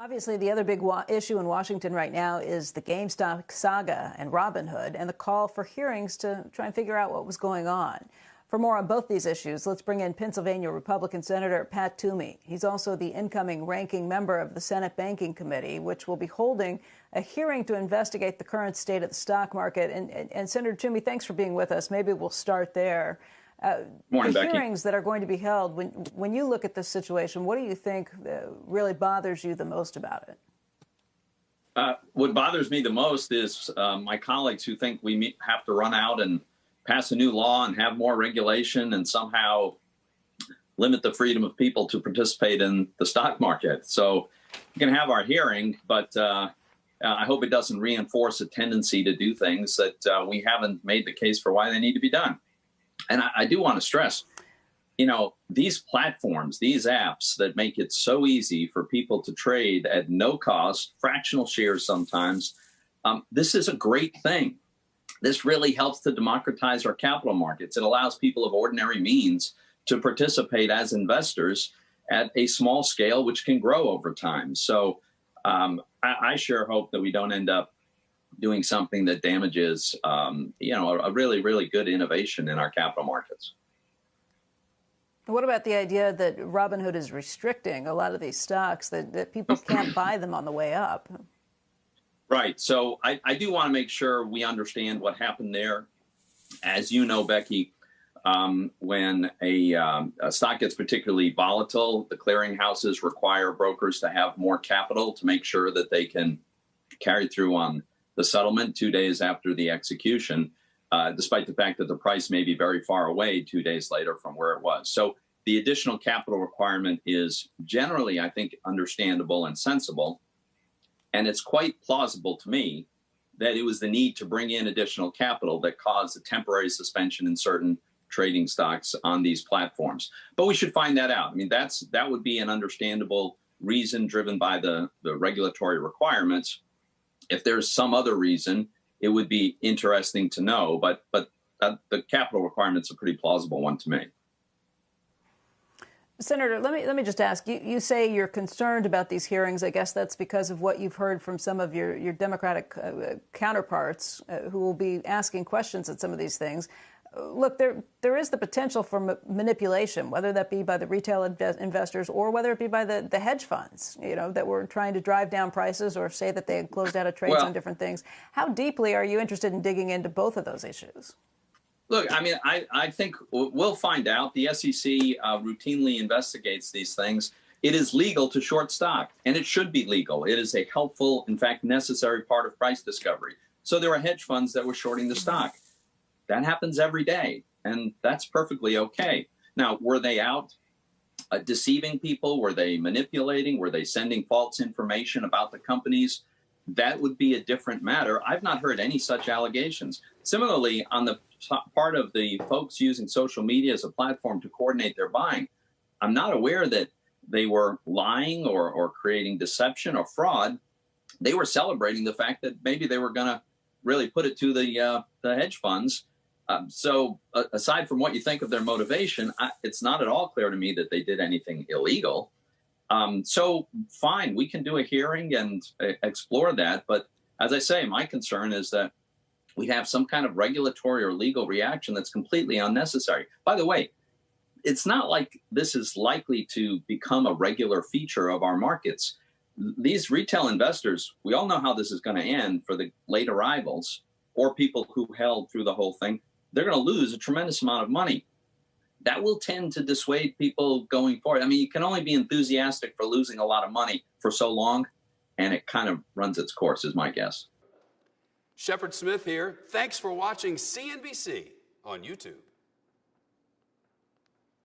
Obviously, the other big issue in Washington right now is the GameStop saga and Robinhood and the call for hearings to try and figure out what was going on. For more on both these issues, let's bring in Pennsylvania Republican Senator Pat Toomey. He's also the incoming ranking member of the Senate Banking Committee, which will be holding a hearing to investigate the current state of the stock market. And Senator Toomey, thanks for being with us. Maybe we'll start there. Morning, the Becky. hearings that are going to be held, when you look at this situation, what do you think really bothers you the most about it? What bothers me the most is my colleagues who think we have to run out and pass a new law and have more regulation and somehow limit the freedom of people to participate in the stock market. So we can have our hearing, but I hope it doesn't reinforce a tendency to do things that we haven't made the case for why they need to be done. And I do want to stress, these platforms, these apps that make it so easy for people to trade at no cost, fractional shares sometimes, this is a great thing. This really helps to democratize our capital markets. It allows people of ordinary means to participate as investors at a small scale, which can grow over time. So I sure hope that we don't end up doing something that damages, a really, really good innovation in our capital markets. What about the idea that Robinhood is restricting a lot of these stocks, that people can't buy them on the way up? Right. So I do want to make sure we understand what happened there. As you know, Becky, when a stock gets particularly volatile, the clearinghouses require brokers to have more capital to make sure that they can carry through on the settlement 2 days after the execution, despite the fact that the price may be very far away 2 days later from where it was. So the additional capital requirement is generally, I think, understandable and sensible. And it's quite plausible to me that it was the need to bring in additional capital that caused a temporary suspension in certain trading stocks on these platforms. But we should find that out. I mean, that would be an understandable reason driven by the regulatory requirements. If there's some other reason, it would be interesting to know. But the capital requirement's a pretty plausible one to me. Senator, let me just ask, you say you're concerned about these hearings. I guess that's because of what you've heard from some of your Democratic counterparts who will be asking questions at some of these things. Look, there is the potential for manipulation, whether that be by the retail investors or whether it be by the hedge funds, that were trying to drive down prices or say that they had closed out of trades on different things. How deeply are you interested in digging into both of those issues? Look, I mean, I think we'll find out. The SEC routinely investigates these things. It is legal to short stock, and it should be legal. It is a helpful, in fact, necessary part of price discovery. So there are hedge funds that were shorting the stock. That happens every day, and that's perfectly okay. Now, were they out deceiving people? Were they manipulating? Were they sending false information about the companies? That would be a different matter. I've not heard any such allegations. Similarly, on the part of the folks using social media as a platform to coordinate their buying, I'm not aware that they were lying or creating deception or fraud. They were celebrating the fact that maybe they were going to really put it to the hedge funds. So aside from what you think of their motivation, it's not at all clear to me that they did anything illegal. So fine, we can do a hearing and explore that. But as I say, my concern is that we have some kind of regulatory or legal reaction that's completely unnecessary. By the way, it's not like this is likely to become a regular feature of our markets. These retail investors, we all know how this is going to end for the late arrivals or people who held through the whole thing. They're going to lose a tremendous amount of money. That will tend to dissuade people going forward. I mean, you can only be enthusiastic for losing a lot of money for so long, and it kind of runs its course, is my guess. Shepard Smith here. Thanks for watching CNBC on YouTube.